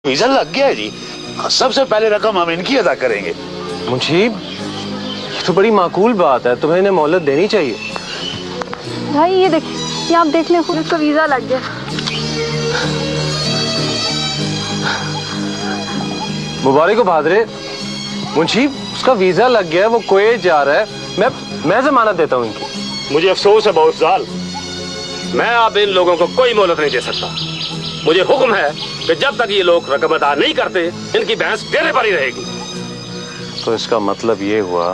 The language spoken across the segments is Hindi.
वीजा लग गया है जी। सबसे पहले रकम हम इनकी अदा करेंगे। मुंशीब, ये तो बड़ी माकूल बात है, तुम्हें इन्हें मोहलत देनी चाहिए। भाई ये देखिए, ये आप देख लें, खुद इसका वीजा लग गया। मुबारक हो बहादुर। मुंशीब, उसका वीजा लग गया है, वो कुवैत जा रहा है। मैं जमानत देता हूँ इनकी। मुझे अफसोस है बहुत साल, मैं अब इन लोगों को कोई मोहलत नहीं दे सकता। मुझे हुक्म है कि जब तक ये लोग रकम अदा नहीं करते, इनकी भैंस डेरे पर ही रहेगी। तो इसका मतलब ये हुआ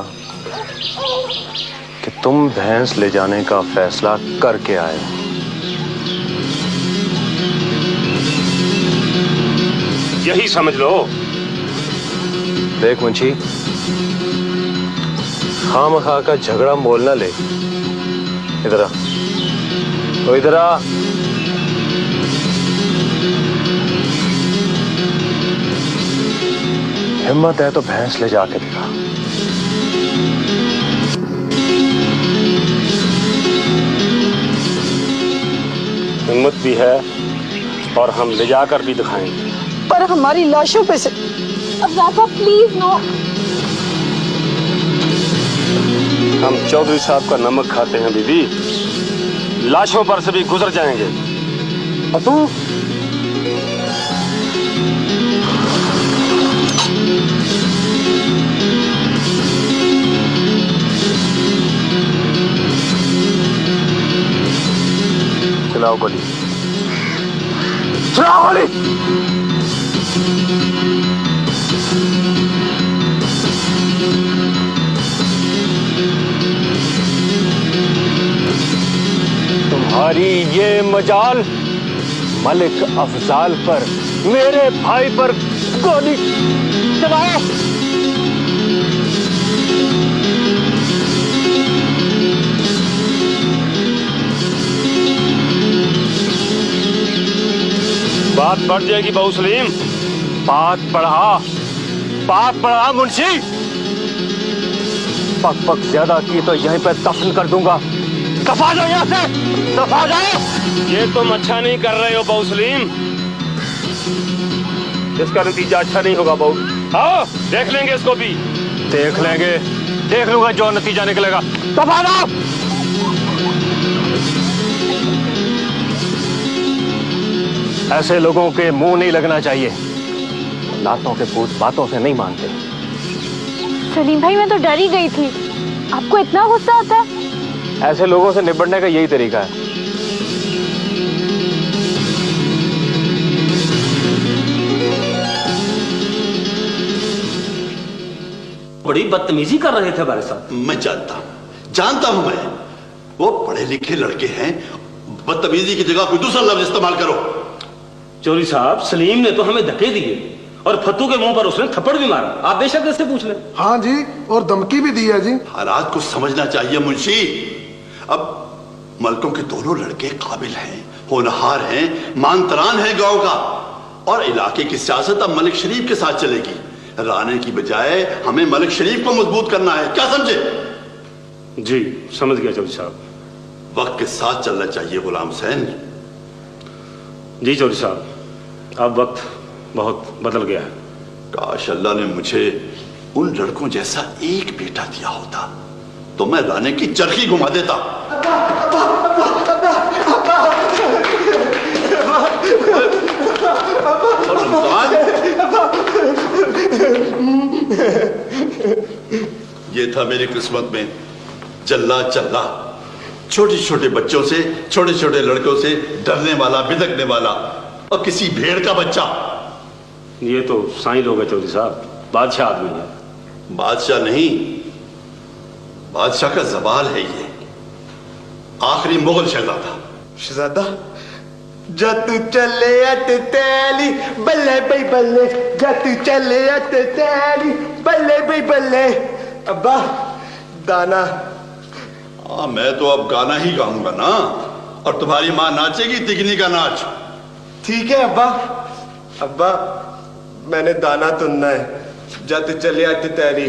कि तुम भैंस ले जाने का फैसला करके आए। यही समझ लो। देख मुंशी, खामखा का झगड़ा मोल ना ले। इधर आ, तो इधर आ। हिम्मत है तो भैंस ले जाके दिखा। हिम्मत भी है और हम ले जाकर भी दिखाएंगे। पर हमारी लाशों पे से। अब प्लीज नो। हम चौधरी साहब का नमक खाते हैं बीबी, लाशों पर से भी गुजर जाएंगे। और तू चलाओ गोली, चलाओ गोली। तुम्हारी ये मजाल मलिक अफजाल पर, मेरे भाई पर गोली चलाओ। बात बढ़ जाएगी बहु सलीम। बात बढ़ा मुंशी। पक ज्यादा की तो यहीं पे दफन कर दूंगा। दफा जाओ यहाँ से, दफा जाओ। ये तुम अच्छा नहीं कर रहे हो बहु सलीम, इसका नतीजा अच्छा नहीं होगा बहु। आओ देख लेंगे इसको भी। देख लूंगा जो नतीजा निकलेगा। दफा जाओ। ऐसे लोगों के मुंह नहीं लगना चाहिए। लातों के भूत बातों से नहीं मानते। सलीम भाई, मैं तो डर ही गई थी। आपको इतना गुस्सा आता है? ऐसे लोगों से निपटने का यही तरीका है। बड़ी बदतमीजी कर रहे थे हमारे साथ। मैं जानता हूं मैं। वो पढ़े लिखे लड़के हैं, बदतमीजी की जगह कोई दूसरा लफ्ज इस्तेमाल करो। चौधरी साहब, सलीम ने तो हमें धक्के दिए और फत्तू के मुंह पर उसने थप्पड़ भी मारा। आप बेशक इससे पूछ लें। हाँ जी, और धमकी भी दी है जी। हालात को समझना चाहिए मुंशी। अब मलकों के दोनों लड़के काबिल हैं, होनहार हैं, मानतरान है गांव का, और इलाके की सियासत अब मलिक शरीफ के साथ चलेगी। राणे की बजाय हमें मलिक शरीफ को मजबूत करना है। क्या समझे? जी समझ गया चौधरी साहब। वक्त के साथ चलना चाहिए गुलाम हुसैन। जी चौधरी साहब, अब वक्त बहुत बदल गया है। काश अल्लाह ने मुझे उन लड़कों जैसा एक बेटा दिया होता तो मैं राणे की चरखी घुमा देता। ये था मेरी किस्मत में। जल्ला चल्ला, छोटे छोटे बच्चों से, छोटे छोटे लड़कों से डरने वाला, बिदकने वाला, और किसी भेड़ का बच्चा। ये तो साईं लोग है चौधरी साहब, बादशाह आदमी है। बादशाह नहीं, बादशाह का जवाल है ये। आखिरी मुगल शहजादा। शहजादा, जतू चले अट तैली बल्ले भाई बल्ले, जतू चले अट तैली बल्ले भाई बल्ले। अब्बा दाना। हाँ, मैं तो अब गाना ही गाऊंगा ना, और तुम्हारी माँ नाचेगी तिगनी का नाच। ठीक है अब्बा। अब्बा, मैंने दाना तुनना है। जत चले अट तैरी।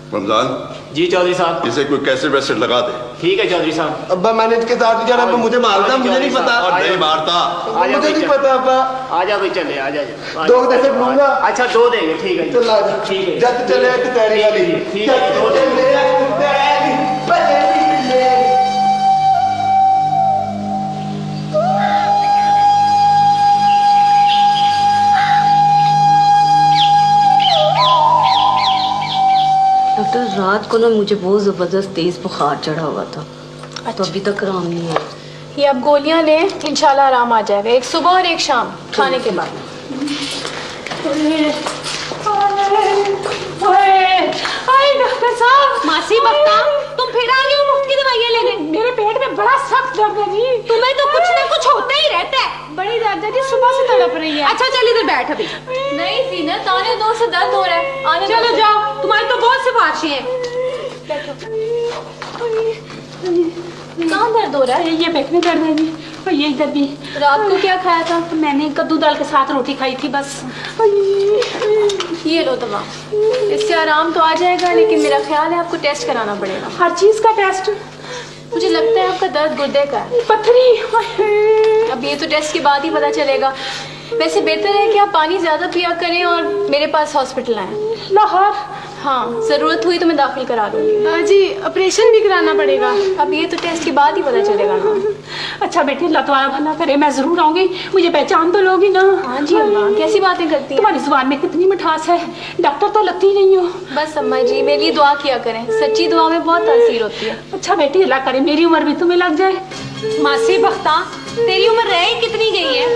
रमजान जी चौधरी साहब। इसे कोई कैसे वैसे लगा दे। ठीक है चौधरी साहब। अब्बा मैंने इसके साथ नहीं जाना, अब्बा मुझे मारता, मुझे नहीं पता। और नहीं मारता। मुझे नहीं पता अब्बा। आजा भाई चले, आजा। 2 दफे लूंगा। अच्छा 2 देंगे, ठीक है। चल आजा। ठीक है। जब चले तो तैयारी वाली। ठीक है, 2 चले तैयारी बल्ले बल्ले। डॉक्टर, रात को ना मुझे बहुत ज़बरदस्त तेज़ बुखार चढ़ा हुआ था। तो अभी तक आराम नहीं है। ये आप गोलियां लें, इंशाल्लाह आराम आ जाएगा। एक सुबह और एक शाम खाने के बाद। डॉक्टर साहब, मासी बख्ता, तुम फिर आ गए हो मुफ्त की दवाइयाँ लेने? मेरे पेट में बड़ा सख्त दर्द है जी। तुम्हें तो कुछ ना कुछ होता ही रहता है। बड़ी दर्द है जी, सुबह से तड़प रही है। अच्छा चल इधर बैठ अभी। नहीं जीनत, आने दो, से दर्द हो रहा है। आने चलो दो। जाओ, तुम्हारी तो बहुत सिफारिशें हैं। कहाँ दर्द हो रहा है? ये पेट में दर्द है जी, और ये इधर भी। रात को क्या खाया था? मैंने कद्दू दाल के साथ रोटी खाई थी बस। ये लो दवा, इससे आराम तो आ जाएगा, लेकिन मेरा ख्याल है आपको टेस्ट कराना पड़ेगा। हर चीज का टेस्ट? मुझे लगता है आपका दर्द गुर्दे का है। पथरी। अब ये तो टेस्ट के बाद ही पता चलेगा। वैसे बेहतर है कि आप पानी ज्यादा पिया करें और मेरे पास हॉस्पिटल आए। लाहौर? हाँ, जरूरत हुई तो मैं दाखिल करा दूंगी। जी, ऑपरेशन भी कराना पड़ेगा? अब ये तो टेस्ट के बाद ही पता चलेगा ना। अच्छा बेटी, अल्लाह तुम्हारा भला करे, मैं जरूर आऊंगी। मुझे पहचान तो लोगी ना? हाँ जी अम्मा, कैसी बातें करती हैं? तुम्हारी जुबान में कितनी मिठास है, डॉक्टर तो लगती नहीं हो। बस अम्मा जी, मेरे लिए दुआ किया करें, सच्ची दुआ में बहुत तासीर होती है। अच्छा बेटी, अल्लाह करे मेरी उम्र भी तुम्हें लग जाए। मासी बख्ता, तेरी उम्र रह कितनी गई है?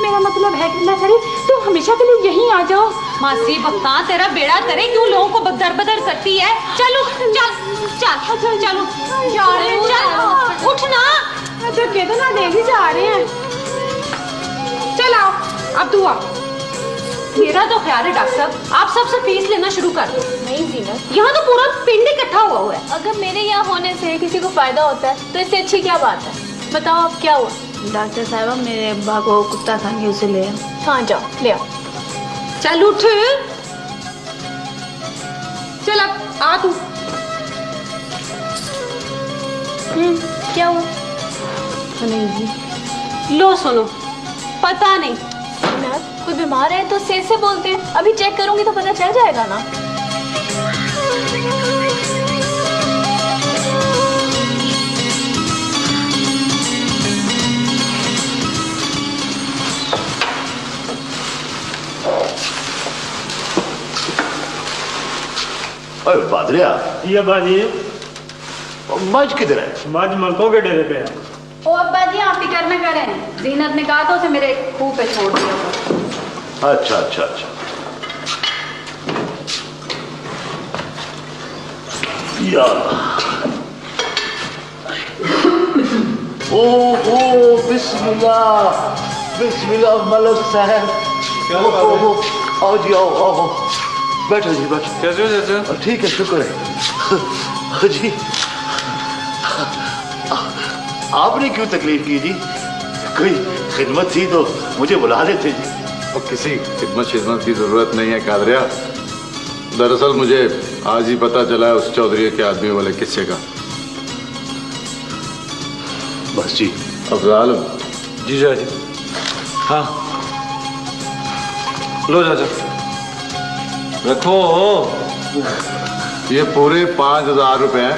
मेरा मतलब है कि अल्लाह करे तुम हमेशा के लिए यहीं आ जाओ। मासी बख्ता, तेरा बेड़ा करे क्यों लोगों को बदर बदर करती है? चलो चल चल चलो, चल उठ ना। अच्छा कहते ना देगी जा रहे हैं। चल आओ, अब तू आ। मेरा तो ख्याल है डॉक्टर साहब, आप सबसे फीस लेना शुरू कर दो। नहीं जीनत, यहाँ तो पूरा पिंड इकट्ठा हुआ है। अगर मेरे यहाँ होने से किसी को फायदा होता है तो इससे अच्छी क्या बात है? बताओ अब क्या हुआ? डॉक्टर साहब, मेरे अब्बा को कुत्ता खा के उसे ले। हाँ जाओ, ले आओ। चल उठ, चल अब आ तू। क्या हुआ? नहीं जी। लो सुनो, पता नहीं जीनत, कोई बीमार है तो से बोलते हैं, अभी चेक करूंगी तो पता चल जाएगा ना। अरे बादरिया, ये बाजी, मज किधर है? मज मलकों के डेरे पे है। ओ अब्बा जी, आप फिक्र न करें, जीनत ने कहा तो उसे मेरे खूह पे छोड़ दिया। अच्छा अच्छा अच्छा। या ओ बिस्मिल्लाह, बिस्मिल्लाह मलक साहब। आओ जी, आओ आओ, बैठो जी बैठो। कैसे हो चाचा? ठीक है, शुक्र है जी। आपने क्यों तकलीफ की जी? कोई खिदमत थी तो मुझे बुला लेते जी। और किसी खिदमत शिदमत की जरूरत नहीं है कादरिया। दरअसल मुझे आज ही पता चला है उस चौधरी के आदमी वाले किस्से का। बस जी। अफजाल जी चाचा। हाँ लो चाचा, रखो। ये पूरे 5,000 रुपए हैं।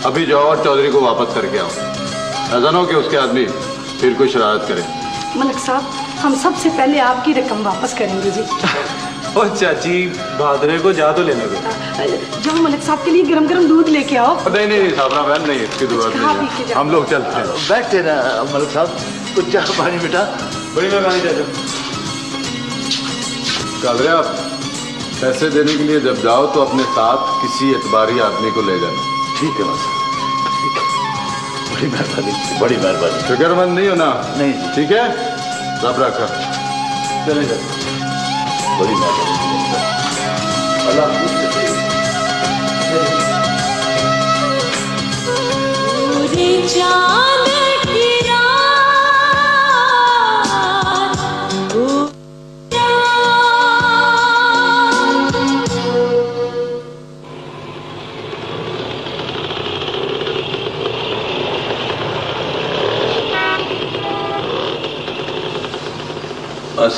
अभी जाओ और चौधरी को वापस करके आओ। ऐसा ना हो कि उसके आदमी फिर कोई शरारत करे। मलिक साहब, हम सबसे पहले आपकी रकम वापस करेंगे जी। और चाची, भादरे को जा तो लेने दो। जाओ मलिक साहब के लिए गरम गरम दूध लेके आओ। नहीं नहीं साबरा बहन, नहीं, इसकी जरूरत नहीं है। हम लोग चलते हैं। बैठते ना मलिक साहब, कुछ चाह पानी बेटा। बड़ी मेहरबानी चाचा। कादरिया, पैसे देने के लिए जब जाओ तो अपने साथ किसी एतबारी आदमी को ले जाना। ठीक है बस, बड़ी मेहरबानी, बड़ी मेहरबानी। फिक्रमंद नहीं हो ना? नहीं। ठीक है, सब रखा। चले जाओ, बड़ी मेहरबानी। अल्लाह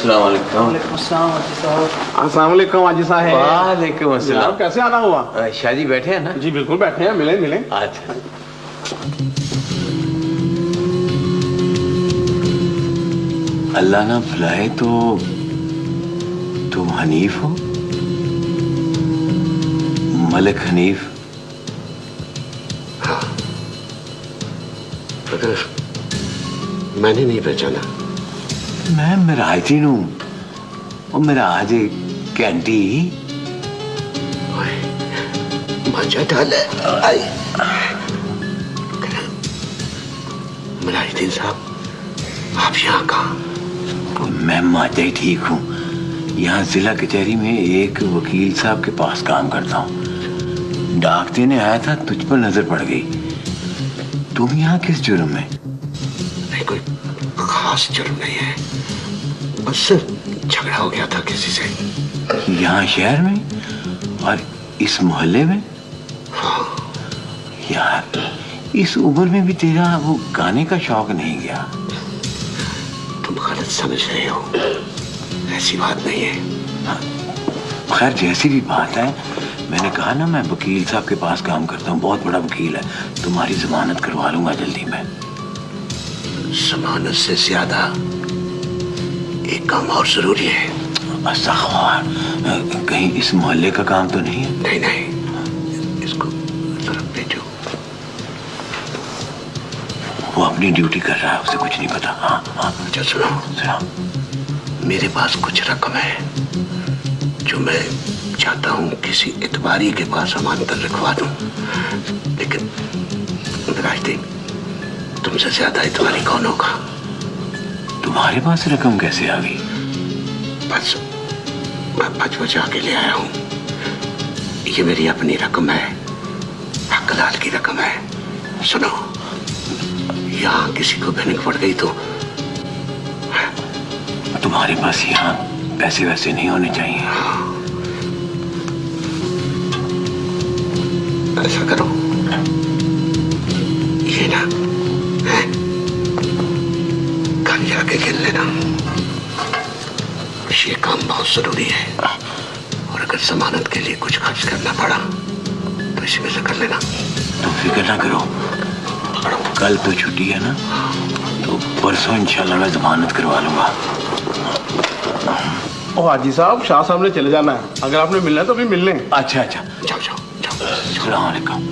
अस्सलाम वालेकुम। अस्सलाम वालेकुम हाजी साहब। वालेकुम अस्सलाम। कैसे आना हुआ? शाहजी बैठे हैं ना? जी बिल्कुल बैठे हैं, मिले मिले। अच्छा। अल्लाह ना भुलाए तो तुम हनीफ हो, मलिक हनीफ। हाँ, मगर मैंने नहीं पहचाना। मैं मिराजी नू और मेरा आज कैंटी मजा डाल है। मिराजुद्दीन साहब, आप यहाँ कहाँ? मैं माजा ही ठीक हूँ। यहाँ जिला कचहरी में एक वकील साहब के पास काम करता हूँ। डाक देने आया था, तुझ पर नजर पड़ गई। तुम यहाँ किस जुर्म में? नहीं, कोई खास जुर्म नहीं है, बस झगड़ा हो गया था किसी से। यहाँ शहर में और इस मोहल्ले में? हाँ। यार, इस उम्र में भी तेरा वो गाने का शौक नहीं गया। तुम गलत समझ रहे हो, ऐसी बात नहीं है। खैर, जैसी भी बात है, मैंने कहा ना मैं वकील साहब के पास काम करता हूँ, बहुत बड़ा वकील है। तुम्हारी जमानत करवा लूंगा जल्दी में। जमानत से ज्यादा एक काम और जरूरी है। अस्तग़फ़िरुल्लाह, कहीं इस मोहल्ले का काम तो नहीं है? नहीं नहीं, इसको तरफ भेजो। वो अपनी ड्यूटी कर रहा है, उसे कुछ नहीं पता। हाँ हाँ। अच्छा सुनो, मेरे पास कुछ रकम है जो मैं चाहता हूँ किसी इतबारी के पास अमानत रखवा दूं, लेकिन राजदीप, तुमसे ज्यादा इतबारी कौन होगा? तुम्हारे पास रकम कैसे आ गई? बस मैं बचा के ले आया हूँ। ये मेरी अपनी रकम है, हकलाल की रकम है। सुनो, यहाँ किसी को भनक पड़ गई तो तुम्हारे पास यहाँ पैसे वैसे नहीं होने चाहिए। ऐसा करो, ये ना कल जाके खेल लेना। ये काम बहुत जरूरी है, और अगर जमानत के लिए कुछ खर्च करना पड़ा तो इसी में से कर लेना। तुम फिक्र ना करो, कल तो छुट्टी है ना, तो परसों इंशाल्लाह मैं जमानत करवा लूंगा। ओ हाजी साहब, शाह साहब ने चले जाना है, अगर आपने मिलना है तो अभी मिल लें। अच्छा अच्छा, जाओ जाओ जाओ। अस्सलाम वालेकुम।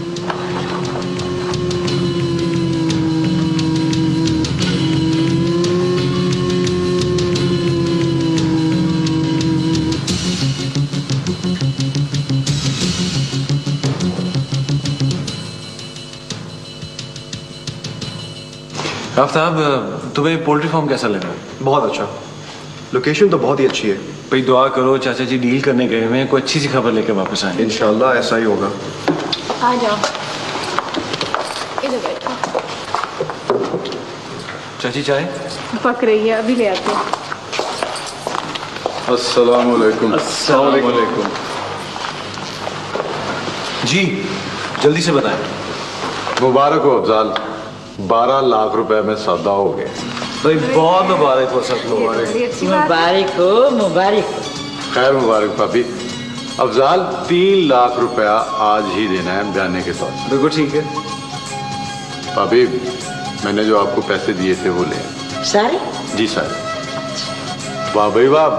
आफ्ताब, तुम्हें पोल्ट्री फार्म कैसा लगा? बहुत अच्छा, लोकेशन तो बहुत ही अच्छी है। भाई दुआ करो, चाचा जी डील करने गए हुए हैं, कोई अच्छी सी खबर लेकर वापस आए। इंशाल्लाह ऐसा ही होगा। आ जाओ, इधर बैठो। चाची चाय पक रही है, अभी ले आते हैं। अस्सलाम वालेकुम। अस्सलाम वालेकुम। जी जल्दी से बताएं। मुबारक हो अफजाल, 12 लाख रुपए में सौदा हो गया। भाई बहुत मुबारक हो सब। मुबारक हो, मुबारक हो। खैर मुबारक भाभी। अफजाल, 3 लाख रुपया आज ही देना है जाने के तौर पर। बिल्कुल ठीक है भाभी, मैंने जो आपको पैसे दिए थे वो ले। सारे? जी सर। वाह भाई वाह,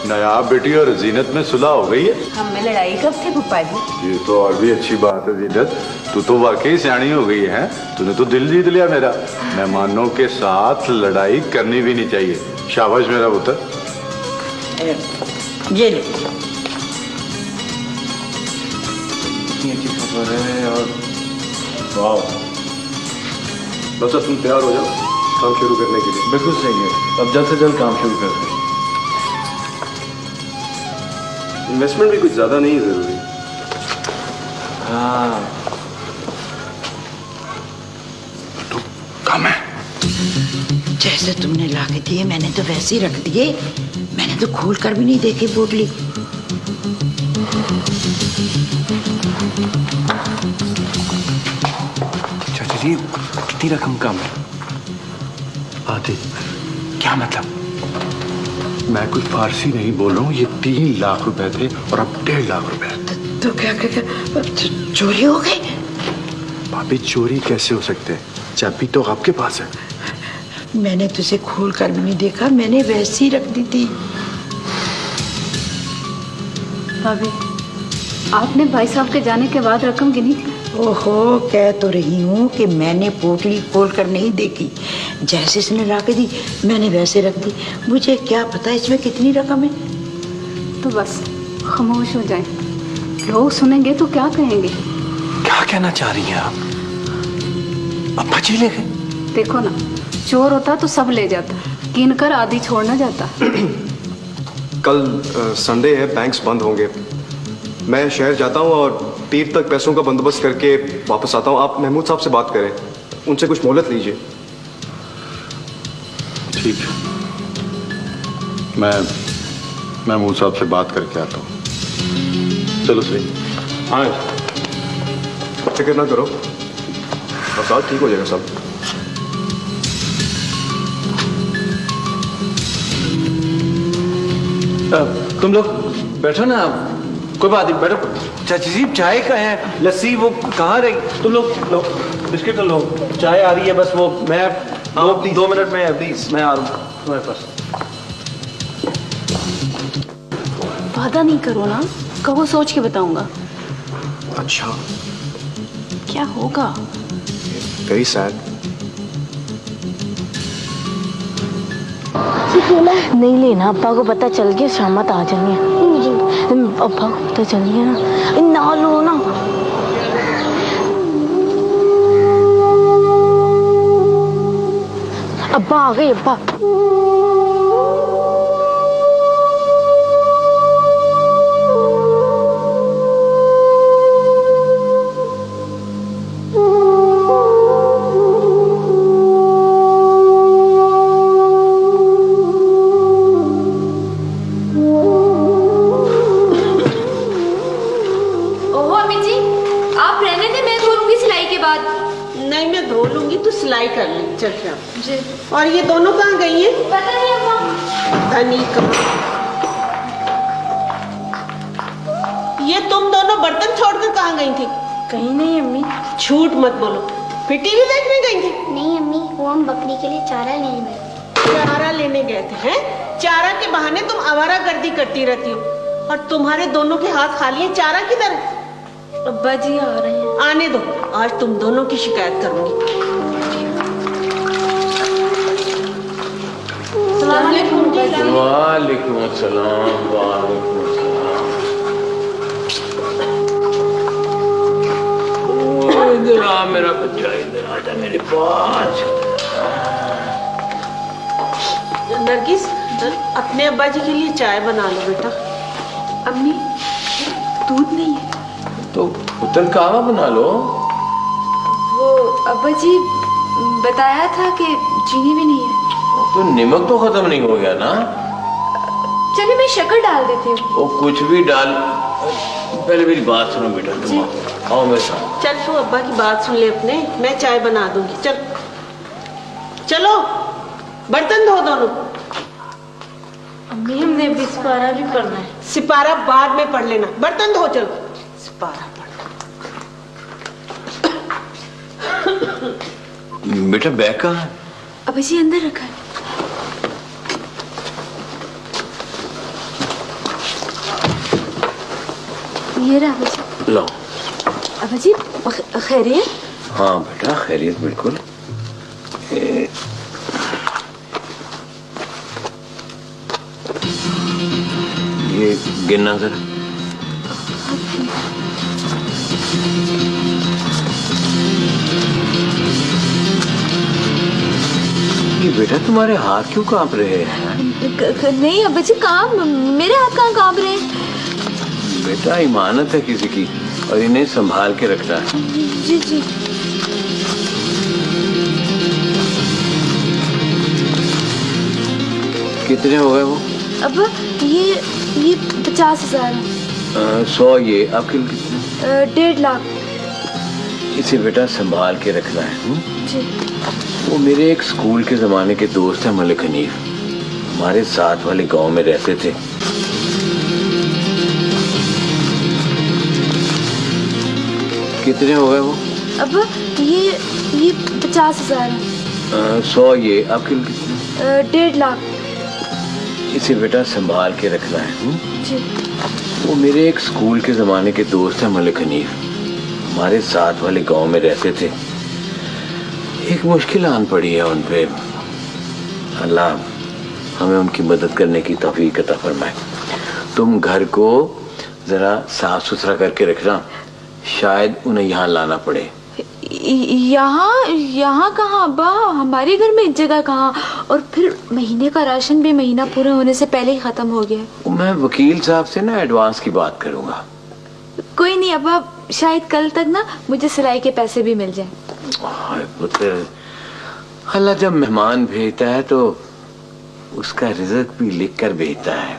नायाब बेटी और जीनत में सुलह हो गई है। हम में लड़ाई कब थी फूफा जी? ये तो और भी अच्छी बात है जीनत, तू तो वाकई सियानी हो गई है। तूने तो दिल जीत लिया मेरा। मेहमानों के साथ लड़ाई करनी भी नहीं चाहिए। शाबाश मेरा पुत्र। ये लो। इतनी अच्छी खबर है। और वाह, बस अब तुम तैयार हो जाओ काम शुरू करने के लिए। बिल्कुल सही है, अब जल्द से जल्द काम शुरू कर दें। इन्वेस्टमेंट भी कुछ ज्यादा नहीं है जरूरी। हाँ कम है। जैसे तुमने ला के दिए मैंने तो वैसे ही रख दिए। मैंने तो खोल कर भी नहीं देखी पोटली। चाचा जी, कितनी रकम कम है? आधी। क्या मतलब? मैं कुछ फारसी नहीं बोल रहा हूँ। ये 3 लाख रुपए थे और अब 1.5 लाख रुपए। तो क्या चोरी हो गई? भाभी चोरी कैसे हो सकते हैं? चाबी तो आपके पास है। मैंने तुझे खोल कर भी नहीं देखा, मैंने वैसे ही रख दी थी। भाभी, आपने भाई साहब के जाने के बाद रकम गिनी थी? ओहो, कह तो रही हूँ कि मैंने पोटली खोल कर नहीं देखी, जैसे इसने ला के दी मैंने वैसे रख दी। मुझे क्या पता इसमें कितनी रकम है। तो बस खामोश हो जाए, लोग सुनेंगे तो क्या कहेंगे? क्या कहना चाह रही हैं आप? अब्बा जी ले गए? देखो ना, चोर होता तो सब ले जाता, कीन कर आदि छोड़ना जाता। कल संडे है, बैंक्स बंद होंगे। मैं शहर जाता हूँ और पीर तक पैसों का बंदोबस्त करके वापस आता हूँ। आप महमूद साहब से बात करें, उनसे कुछ मोहलत लीजिए। ठीक है, मैं महमूद साहब से बात करके आता हूँ। चलो सही। हाँ, फिक्र ना करो, और साथ ठीक हो जाएगा सब। तुम लोग बैठो ना, कोई बात नहीं, बैठो। चाची जी चाय का है, लस्सी वो कहाँ रही? तुम लोग लो बिस्किट तो लो, चाय आ रही है बस। वो मैं 2 मिनट में प्लीज मैं आ रहा हूँ तुम्हारे पास। वादा नहीं करो ना, कहो सोच के बताऊंगा। अच्छा, क्या होगा? Very sad. नहीं लेना, अब्बा को पता चल गया शामत आ जाएंगे। अब्बा को पता चल गया ना लो ना। अब्बा आ गए, अब्बा। कर ली, चल जी। और ये दोनों कहाँ गई हैं? पता नहीं अम्मा। पता नहीं कहाँ। ये तुम दोनों बर्तन छोड़कर कहाँ गई थी? कहीं नहीं अम्मी। झूठ मत बोलो, फिर टीवी देखने गई थी? नहीं अम्मी, वो हम बकरी के लिए चारा लेने गए। चारा लेने गए थे हैं? चारा के बहाने तुम आवारागर्दी करती रहती हो, और तुम्हारे दोनों के हाथ खाली है। चारा किधर है? अब्बा जी आ रहे हैं। आने दो, आज तुम दोनों की शिकायत करूंगी। वालेकुम अस्सलाम। वालेकुम अस्सलाम। इधर आ मेरा बच्चा, इधर आजा मेरे पास। नरगिस, अपने अब्बा जी के लिए चाय बना लो बेटा। अम्मी, दूध नहीं है तो उतन कहवा बना लो। वो अब्बा जी बताया था कि चीनी भी नहीं है। तो नमक तो खत्म नहीं हो गया ना? चलिए मैं शक्कर डाल देती हूँ। वो कुछ भी डाल, पहले मेरी बात सुनो बेटा, तुम आओ मेरे साथ। चल तू अब्बा की बात सुन ले अपने, मैं चाय बना दूंगी। चल चलो, बर्तन धो दोनों। अम्मी हमने अभी सिपारा भी पढ़ना है। सिपारा बाद में पढ़ लेना, बर्तन धो। चलो सिपारा पढ़। बेटा बैग कहाँ है? अभी जी अंदर रखा है। ये रहा अभी जी। लो। अभी जी खैरियत? हाँ बेटा खैरियत बिल्कुल। ये गिनना जरा। ये बेटा तुम्हारे हाथ क्यों कांप रहे हैं? नहीं अब्बा जी, काम मेरे हाथ कहाँ कांप रहे हैं? बेटा इमानत है किसी की, और इन्हें संभाल के रखना है। जी जी। कितने हो गए वो? अब्बा ये 50,000 है। 100 ये आपके लिए कितने? 1.5 लाख। इसे बेटा संभाल के रखना है। जी। वो मेरे एक स्कूल के जमाने के दोस्त है मलिक हनीफ, हमारे साथ वाले गांव में रहते थे। कितने हो गए वो? अब ये 50,000 है। 100 ये आपके लिए कितने? 1.5 लाख। इसे बेटा संभाल के रखना है। जी। वो मेरे एक स्कूल के जमाने के दोस्त हैं मलिक हनीफ, हमारे साथ वाले गांव में रहते थे। एक मुश्किल आन पड़ी है उन पे, अल्लाह हमें उनकी मदद करने की तौफीक अता फरमाए। तुम घर को जरा साफ सुथरा करके रखना, शायद उन्हें यहाँ लाना पड़े। यहाँ कहाँ अब्बा, हमारे घर में जगह कहाँ, और फिर महीने का राशन भी महीना पूरा होने से पहले ही खत्म हो गया। मैं वकील साहब से ना एडवांस की बात करूंगा। कोई नहीं अब्बा, शायद कल तक ना मुझे सिलाई के पैसे भी मिल जाएं। पुत्र, अल्लाह जब मेहमान भेजता है तो उसका रिज़्क भी लिख कर भेजता है।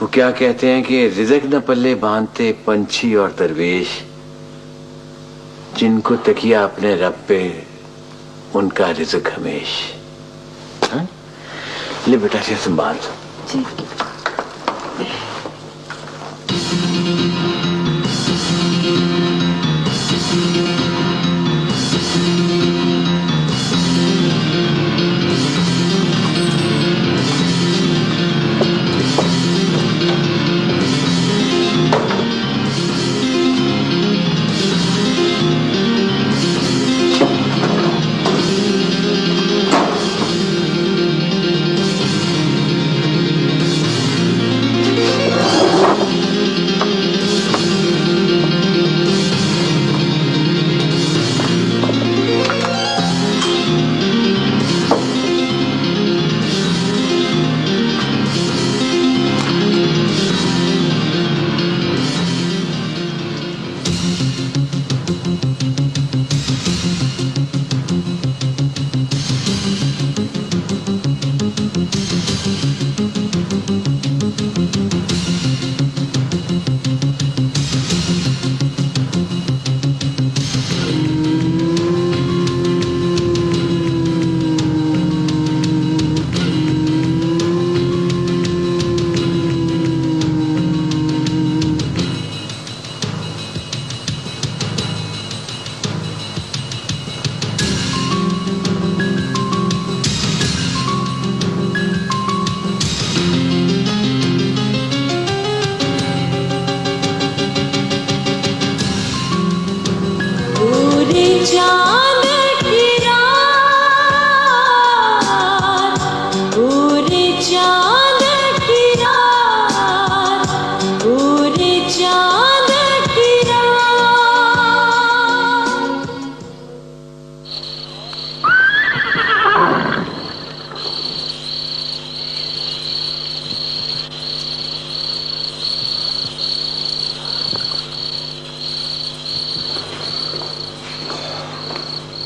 वो क्या कहते हैं कि रिज़्क न पल्ले बांधते पंछी और दरवेश, जिनको तकिया अपने रब पे उनका रिज़्क हमेश। ले बेटा से संभाल। जी।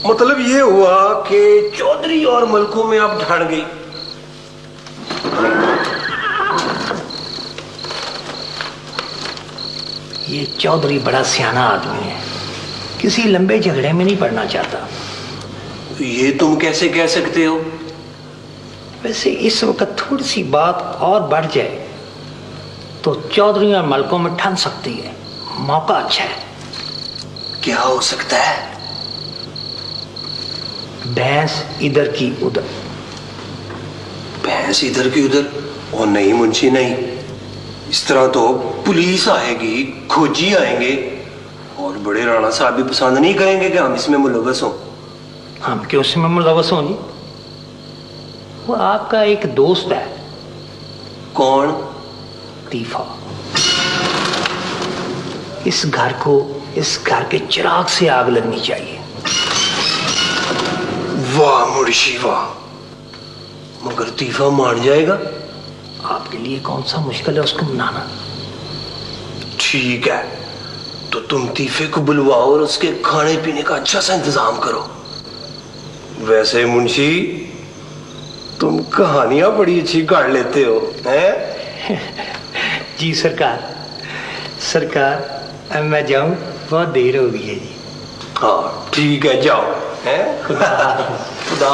मतलब ये हुआ कि चौधरी और मलकों में आप ढाड़ गई। ये चौधरी बड़ा सियाना आदमी है, किसी लंबे झगड़े में नहीं पड़ना चाहता। ये तुम कैसे कह सकते हो? वैसे इस वक्त थोड़ी सी बात और बढ़ जाए तो चौधरी और मलकों में ठन सकती है। मौका अच्छा है। क्या हो सकता है? भैंस इधर की उधर। भैंस इधर की उधर? और नहीं मुंशी नहीं, इस तरह तो पुलिस आएगी, खोजी आएंगे और बड़े राणा साहब भी पसंद नहीं करेंगे कि हम इसमें मुलव्वस हों। हम क्यों इसमें मुलव्वस हों जी? वो आपका एक दोस्त है। कौन? तीफा। इस घर को, इस घर के चिराग से आग लगनी चाहिए। वाह मुर्शी वाह, मगर तीफा मान जाएगा? आपके लिए कौन सा मुश्किल है उसको मनाना। ठीक है, तो तुम तीफे को बुलवाओ और उसके खाने पीने का अच्छा सा इंतजाम करो। वैसे मुंशी तुम कहानियां बड़ी अच्छी काट लेते हो हैं? जी सरकार। सरकार अब मैं जाऊं, बहुत देर हो गई है जी। हाँ ठीक है, जाओ हैं? खुदा खुदा।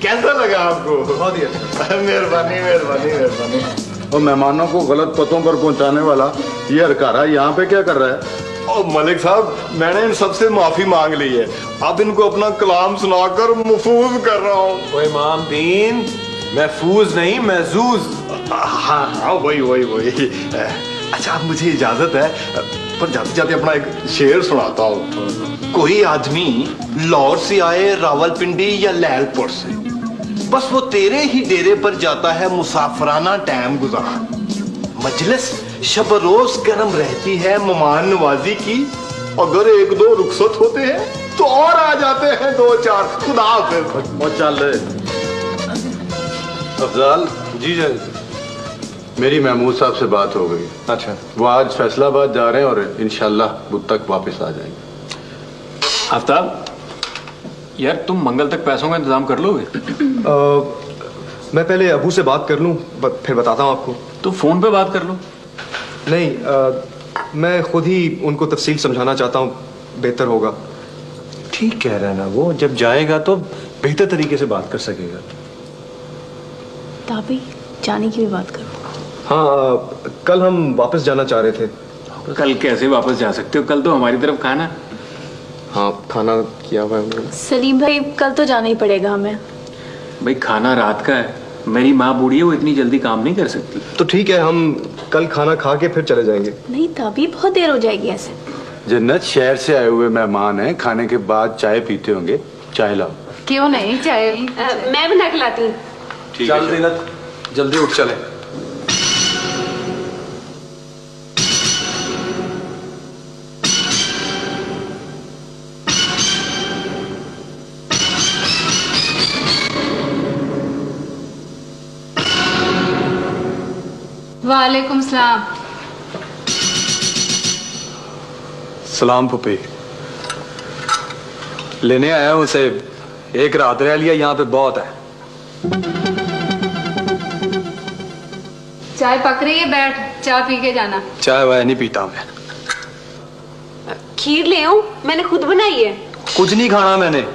कैसा लगा आपको? बहुत ही अच्छा। मेहरबानी मेहरबानी मेहरबानी। और मेहमानों को गलत पतों पर पहुंचाने वाला ये अरकारा यहाँ पे क्या कर रहा है? और मलिक साहब, मैंने इन सबसे माफी मांग ली है। अब इनको अपना कलाम सुनाकर महफूज कर रहा हूँ। ओए इमामदीन, महफूज नहीं महजूज। हाँ हाँ वही वही वही। अच्छा अब मुझे इजाजत है, पर जाते जाते अपना एक शेर सुनाता हूँ। कोई आदमी लाहौर से आए रावलपिंडी या लैलपुर से, बस वो तेरे ही डेरे पर जाता है मुसाफराना टाइम गुजार। मजलिस शब रोज गर्म रहती है मेहमान नवाजी की, अगर एक दो रुखसत होते हैं तो और आ जाते हैं दो चार। खुदा हाफिज। और चल रहे अफजाल जी जी, मेरी महमूद साहब से बात हो गई। अच्छा, वो आज फैसलाबाद जा रहे हैं और इंशाल्लाह बुध तक वापस आ जाएंगे। आफ्ताब यार, तुम मंगल तक पैसों का इंतजाम कर लोगे? मैं पहले अबू से बात कर लूं, फिर बताता हूं आपको। तो फोन पे बात कर लो। नहीं, मैं खुद ही उनको तफसील समझाना चाहता हूं, बेहतर होगा। ठीक कह रहा है ना वो, जब जाएगा तो बेहतर तरीके से बात कर सकेगा। ताबी जाने की भी बात करो। हाँ, कल हम वापस जाना चाह रहे थे। कल कैसे वापस जा सकते हो? कल तो हमारी तरफ खाना। हाँ, खाना किया हुआ है। सलीम भाई कल तो जाना ही पड़ेगा हमें। भाई खाना रात का है, मेरी माँ बूढ़ी है, वो इतनी जल्दी काम नहीं कर सकती। तो ठीक है, हम कल खाना खा के फिर चले जाएंगे। नहीं ताबी, बहुत देर हो जाएगी ऐसे। जन्नत, शहर से आए हुए मेहमान हैं, खाने के बाद चाय पीते होंगे, चाय लाओ। क्यों नहीं, चाय मैं बना के लाती हूँ। चल जीनत, जल्दी उठ चले। वालेकुम सलाम। सलाम पुपी। लेने आया हूं उसे, एक रात रह लिया, यहाँ पे बहुत है। चाय पक रही है, बैठ चाय पी के जाना। चाय वाय नहीं पीता मैं। खीर ले आऊं, मैंने खुद बनाई है। कुछ नहीं खाना मैंने,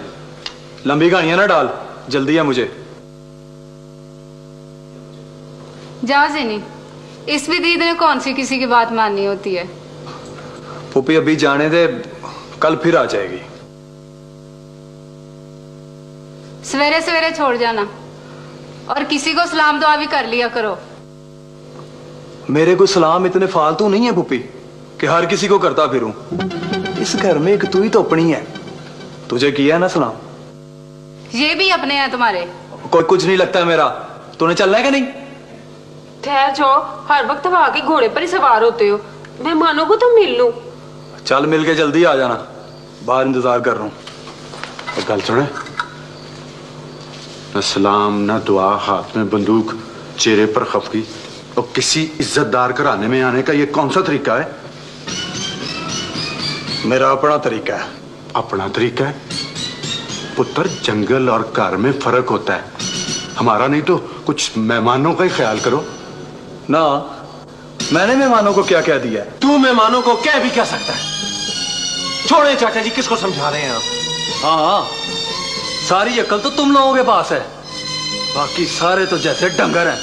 लंबी कहानियां ना डाल, जल्दी है मुझे। जा ज़ेनी, इस विदीद ने कौन सी किसी की बात माननी होती है। पुपी अभी जाने दे, कल फिर आ जाएगी। सवेरे सवेरे छोड़ जाना, और किसी को सलाम दुआ भी कर लिया करो। मेरे को सलाम इतने फालतू नहीं है पुपी कि हर किसी को करता फिरूं। इस घर में एक तू ही तो अपनी है, तुझे किया है ना सलाम। ये भी अपने हैं तुम्हारे। कोई कुछ नहीं लगता मेरा। तूने चलना है कि नहीं? ठहर छोड़ो, हर वक्त हवा के घोड़े पर ही सवार होते हो। मेहमानों को तो मिल लूं। चल मिल के जल्दी आ जाना, बाहर इंतजार कर रहा हूँ। और गल सुने, न सलाम न दुआ, हाथ में बंदूक, चेहरे पर खफगी, और किसी इज्जतदार घराने में आने का ये कौन सा तरीका है? मेरा अपना तरीका है। अपना तरीका है? पुत्र, जंगल और घर में फर्क होता है। हमारा नहीं तो कुछ मेहमानों का ही ख्याल करो ना। मैंने मेहमानों को क्या कह दिया है? तू मेहमानों को कह भी क्या सकता है? छोड़े चाचा जी, किसको समझा रहे हैं आप? हाँ, सारी अकल तो तुम लोगों के पास है, बाकी सारे तो जैसे डंगर हैं।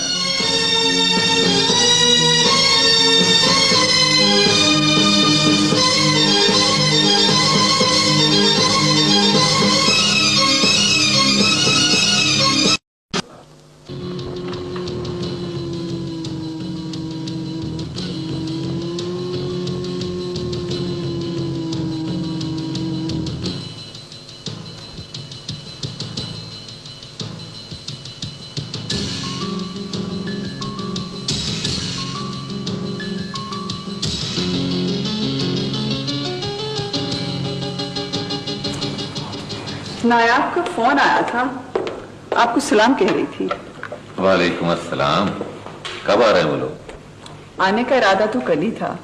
नायाब का फोन आया था, आपको सलाम कह रही थी। वालेकुम अस्सलाम। कब आ रहे हैं वो लोग? आने का इरादा तो कल ही था,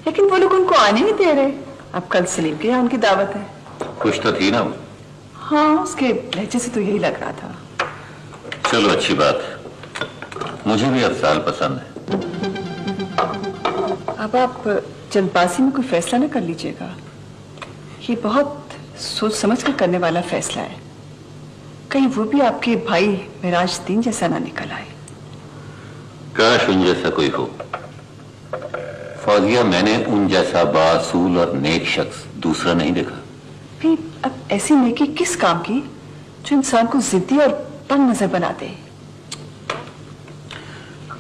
लेकिन वो लोग उनको आने नहीं दे रहे। अब कल सलीम के यहाँ उनकी दावत है। खुश तो थी ना वो? हाँ, उसके लहजे से तो यही लग रहा था। चलो अच्छी बात है, मुझे भी अफसाल पसंद है। अब आप जल्दबाजी में कोई फैसला न कर लीजिएगा, ये बहुत सोच समझ कर करने वाला फैसला है। कहीं वो भी आपके भाई मिराजुद्दीन जैसा ना निकल आए। काश उन जैसा कोई हो। फौजिया, मैंने उन जैसा बासूल और नेक शख्स दूसरा नहीं देखा। भी अब ऐसी नेकी किस काम की जो इंसान को जिद्दी और तंग नजर बना दे?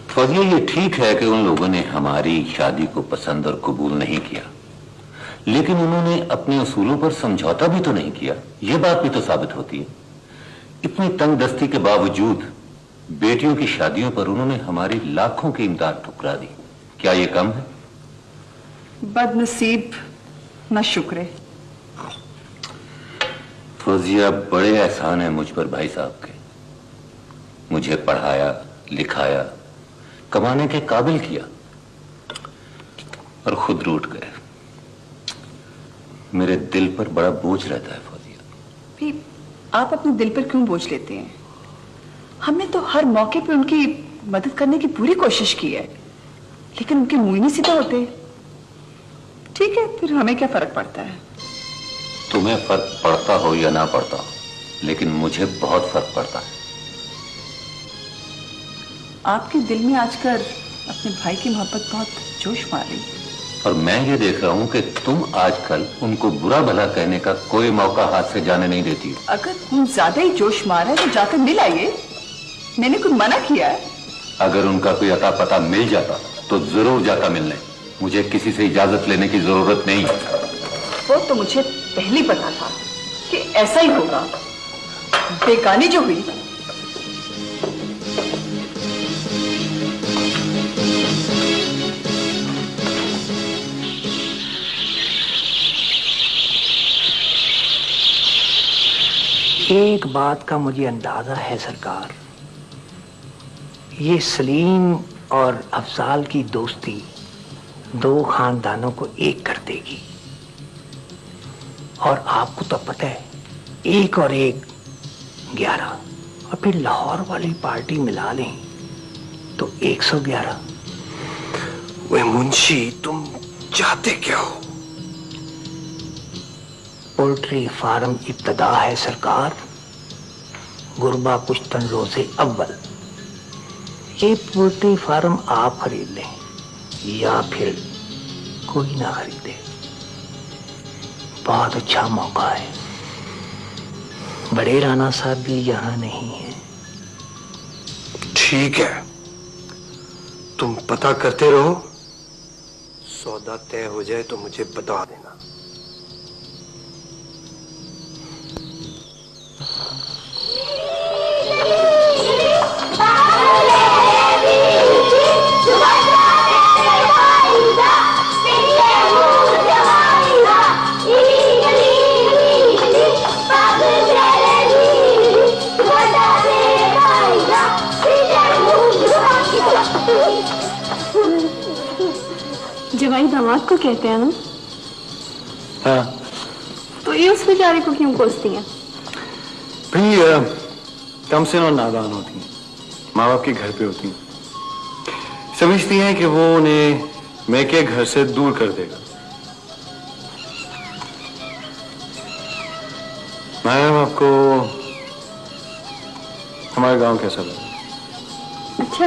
फौजिया, ये ठीक है कि उन लोगों ने हमारी शादी को पसंद और कबूल नहीं किया, लेकिन उन्होंने अपने उसूलों पर समझौता भी तो नहीं किया। यह बात भी तो साबित होती है। इतनी तंग दस्ती के बावजूद बेटियों की शादियों पर उन्होंने हमारी लाखों की इमदाद ठुकरा दी। क्या ये कम है? बदनसीब न शुक्र। फौजिया, बड़े एहसान है मुझ पर भाई साहब के। मुझे पढ़ाया, लिखाया, कमाने के काबिल किया और खुद रूठ गए। मेरे दिल पर बड़ा बोझ रहता है फौजिया। भी आप अपने दिल पर क्यों बोझ लेते हैं? हमने तो हर मौके पे उनकी मदद करने की पूरी कोशिश की है, लेकिन उनके मुंह ही नहीं सीधे होते। ठीक है, फिर हमें क्या फर्क पड़ता है? तुम्हें फर्क पड़ता हो या ना पड़ता हो, लेकिन मुझे बहुत फर्क पड़ता है। आपके दिल में आजकल अपने भाई की मोहब्बत बहुत जोश मार रही है। और मैं ये देख रहा हूं कि तुम आजकल उनको बुरा भला कहने का कोई मौका हाथ से जाने नहीं देती हो। अगर खून ज्यादा ही जोश मारा है तो जाकर मिल आइए। मैंने कुछ मना किया है? अगर उनका कोई अता पता मिल जाता तो जरूर जाता मिलने। मुझे किसी से इजाजत लेने की जरूरत नहीं। वो तो मुझे पहले पता था कि ऐसा ही होगा। बेगानी जो हुई, एक बात का मुझे अंदाजा है सरकार, ये सलीम और अफजाल की दोस्ती दो खानदानों को एक कर देगी। और आपको तो पता है, 1 और 1 11, और फिर लाहौर वाली पार्टी मिला लें तो 111। वे मुंशी, तुम चाहते क्या हो? पोल्ट्री फार्म इब्तदा है सरकार, गुरबा पुश्तन रोजे अव्वल। ये पोल्ट्री फार्म आप खरीद लें या फिर कोई ना खरीदे। बहुत अच्छा मौका है। बड़े राणा साहब भी यहाँ नहीं है। ठीक है, तुम पता करते रहो। सौदा तय हो जाए तो मुझे बता देना। जवाई दामाद को कहते हैं ना? हाँ। तो ये उस बेचारे को क्यों कोसती हैं? भाई कम से कम नादान होती हैं, माँ बाप के घर पे होती हैं, समझती हैं कि वो उन्हें मैके घर से दूर कर देगा। मैम, आपको हमारा गांव कैसा लगा? अच्छा,